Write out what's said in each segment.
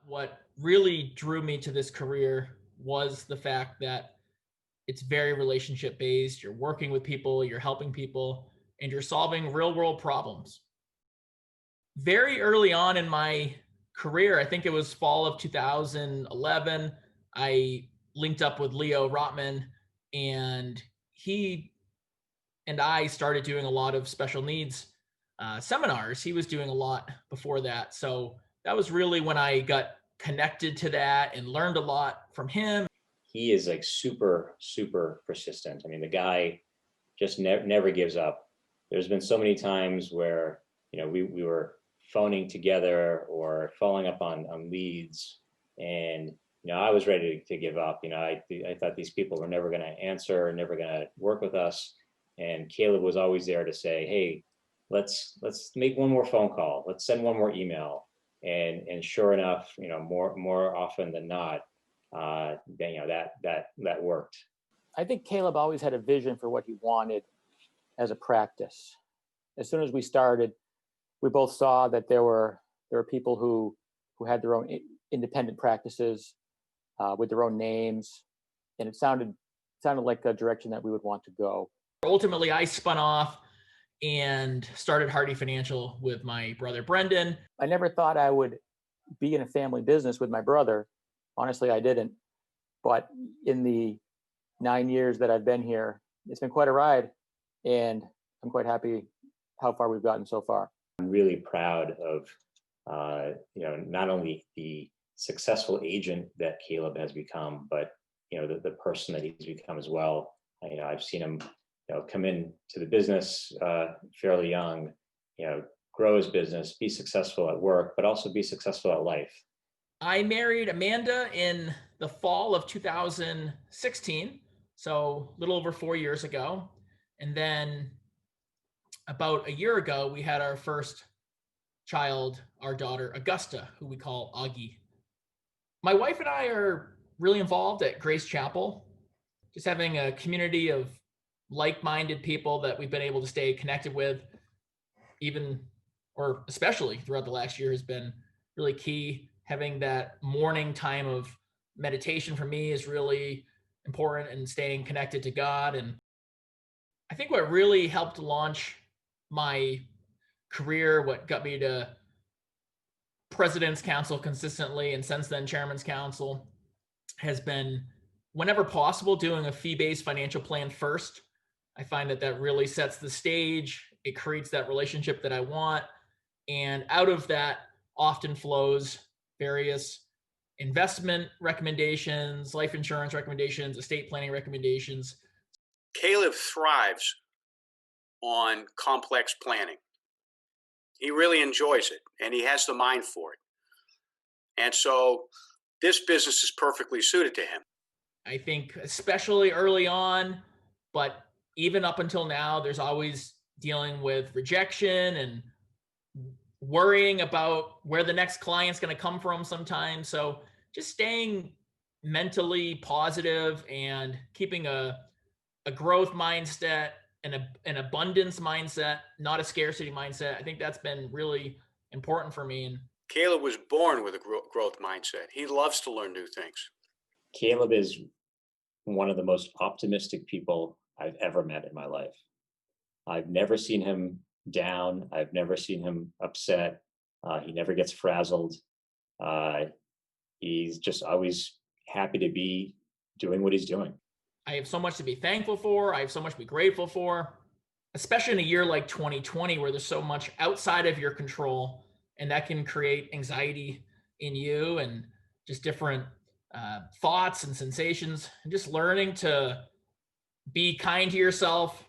What really drew me to this career was the fact that it's very relationship based. You're working with people, you're helping people, and you're solving real world problems. Very early on in my career, I think it was fall of 2011, I linked up with Leo Rotman, and he and I started doing a lot of special needs seminars. He was doing a lot before that. So that was really when I got connected to that and learned a lot from him. He is like super, super persistent. I mean, the guy just never gives up. There's been so many times where, we were phoning together or following up on leads. And, I was ready to give up. I thought these people were never going to answer, never going to work with us. And Caleb was always there to say, hey, let's make one more phone call. Let's send one more email. And sure enough, more often than not, that worked. I think Caleb always had a vision for what he wanted as a practice. As soon as we started, we both saw that there were people who had their own independent practices with their own names, and it sounded like a direction that we would want to go. Ultimately, I spun off and started Hardy Financial with my brother Brendan. I never thought I would be in a family business with my brother. Honestly, I didn't. But in the 9 years that I've been here, it's been quite a ride, and I'm quite happy how far we've gotten so far. I'm really proud of, not only the successful agent that Caleb has become, but, the person that he's become as well. I've seen him, come in to the business fairly young, grow his business, be successful at work, but also be successful at life. I married Amanda in the fall of 2016, so a little over 4 years ago. And then about a year ago, we had our first child, our daughter, Augusta, who we call Augie. My wife and I are really involved at Grace Chapel, just having a community of like-minded people that we've been able to stay connected with, especially throughout the last year, has been really key. Having that morning time of meditation for me is really important, and staying connected to God. And I think what really helped launch my career, what got me to President's Council consistently, and since then Chairman's Council, has been, whenever possible, doing a fee-based financial plan first. I find that really sets the stage. It creates that relationship that I want. And out of that often flows various investment recommendations, life insurance recommendations, estate planning recommendations. Caleb thrives on complex planning. He really enjoys it, and he has the mind for it. And so this business is perfectly suited to him. I think especially early on, but even up until now, there's always dealing with rejection and worrying about where the next client's going to come from sometimes. So just staying mentally positive and keeping a growth mindset and an abundance mindset, not a scarcity mindset. I think that's been really important for me. And Caleb was born with a growth mindset. He loves to learn new things. Caleb is one of the most optimistic people I've ever met in my life. I've never seen him down. I've never seen him upset. He never gets frazzled. He's just always happy to be doing what he's doing. I have so much to be thankful for. I have so much to be grateful for, especially in a year like 2020, where there's so much outside of your control, and that can create anxiety in you and just different thoughts and sensations, and just learning to be kind to yourself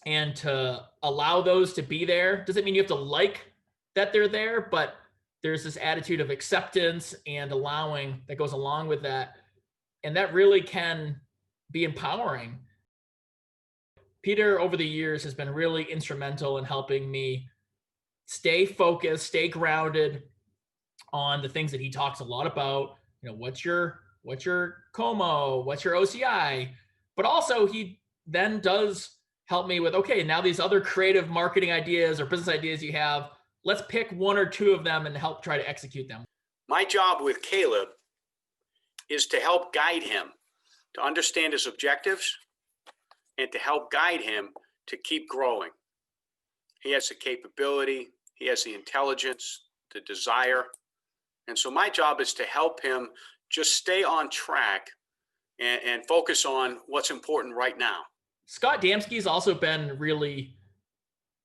and to allow those to be there. Doesn't mean you have to like that they're there, but there's this attitude of acceptance and allowing that goes along with that. And that really can be empowering. Peter, over the years, has been really instrumental in helping me stay focused, stay grounded on the things that he talks a lot about. What's your COMO, what's your OCI? But also he then does help me with, okay, now these other creative marketing ideas or business ideas you have, let's pick one or two of them and help try to execute them. My job with Caleb is to help guide him to understand his objectives and to help guide him to keep growing. He has the capability, he has the intelligence, the desire. And so my job is to help him just stay on track and focus on what's important right now. Scott Damsky's also been really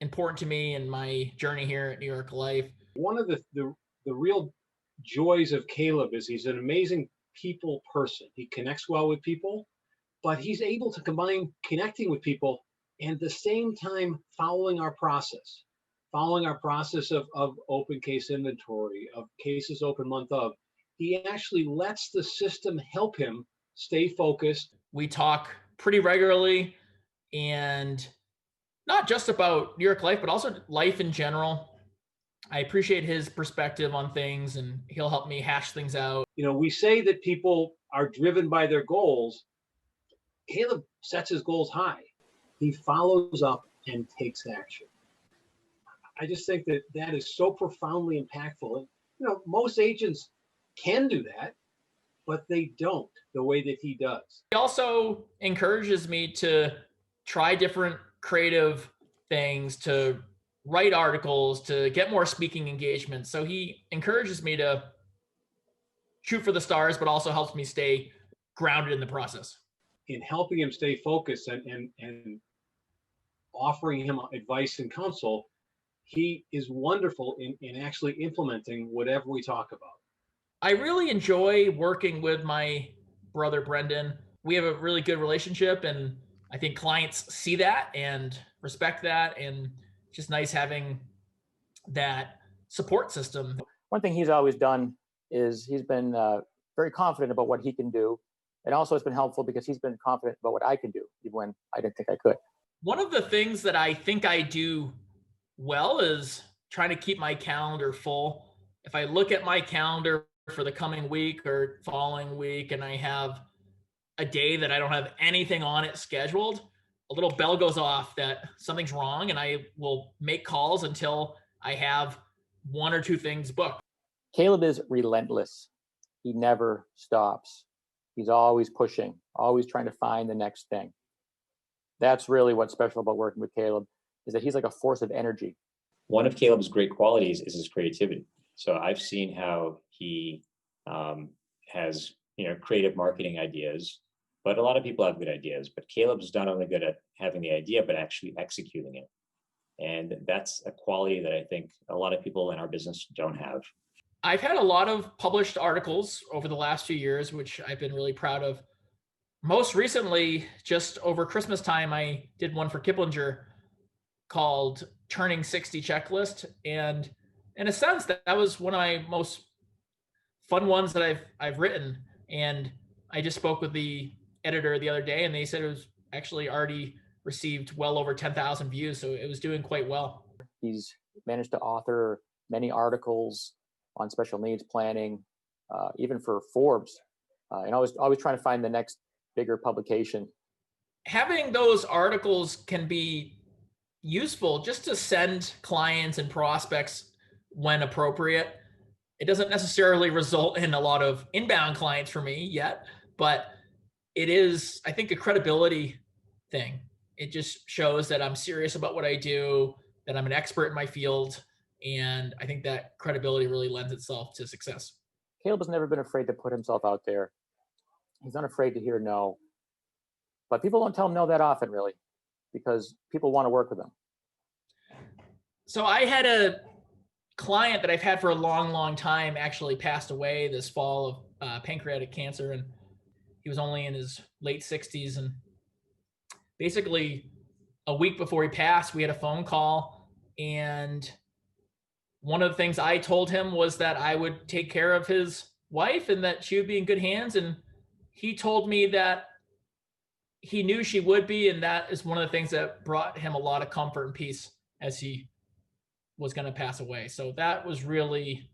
important to me in my journey here at New York Life. One of the real joys of Caleb is he's an amazing people person. He connects well with people, but he's able to combine connecting with people and at the same time following our process of open case inventory, of cases open month of. He actually lets the system help him stay focused. We talk pretty regularly, and not just about New York Life, but also life in general. I appreciate his perspective on things, and he'll help me hash things out. You know, we say that people are driven by their goals. Caleb sets his goals high. He follows up and takes action. I just think that that is so profoundly impactful. And, you know, most agents can do that, but they don't the way that he does. He also encourages me to try different creative things, to write articles, to get more speaking engagements. So he encourages me to shoot for the stars, but also helps me stay grounded in the process. In helping him stay focused and offering him advice and counsel, he is wonderful in actually implementing whatever we talk about. I really enjoy working with my brother, Brendan. We have a really good relationship, and I think clients see that and respect that. And it's just nice having that support system. One thing he's always done is he's been very confident about what he can do. And also it's been helpful because he's been confident about what I can do, even when I didn't think I could. One of the things that I think I do well is trying to keep my calendar full. If I look at my calendar for the coming week or following week, and I have a day that I don't have anything on it scheduled, a little bell goes off that something's wrong, and I will make calls until I have one or two things booked. Caleb is relentless. He never stops. He's always pushing, always trying to find the next thing. That's really what's special about working with Caleb, is that he's like a force of energy. One of Caleb's great qualities is his creativity. So I've seen how he has, creative marketing ideas, but a lot of people have good ideas, but Caleb's not only good at having the idea, but actually executing it. And that's a quality that I think a lot of people in our business don't have. I've had a lot of published articles over the last few years, which I've been really proud of. Most recently, just over Christmas time, I did one for Kiplinger called Turning 60 Checklist. And in a sense, that was one of my most fun ones that I've written. And I just spoke with the editor the other day, and they said it was actually already received well over 10,000 views. So it was doing quite well. He's managed to author many articles on special needs planning, even for Forbes, and always trying to find the next bigger publication. Having those articles can be useful just to send clients and prospects when appropriate. It doesn't necessarily result in a lot of inbound clients for me yet, but it is, I think, a credibility thing. It just shows that I'm serious about what I do, that I'm an expert in my field. And I think that credibility really lends itself to success. Caleb has never been afraid to put himself out there. He's not afraid to hear no. But people don't tell him no that often, really, because people want to work with him. So I had a client that I've had for a long, long time actually passed away this fall of pancreatic cancer. And he was only in his late 60s. And basically a week before he passed, we had a phone call, and one of the things I told him was that I would take care of his wife and that she would be in good hands. And he told me that he knew she would be. And that is one of the things that brought him a lot of comfort and peace as he was going to pass away. So that was really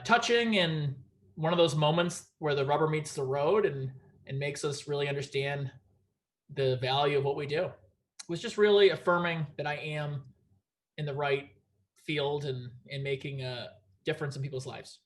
touching, and one of those moments where the rubber meets the road and makes us really understand the value of what we do. It was just really affirming that I am in the right field and making a difference in people's lives.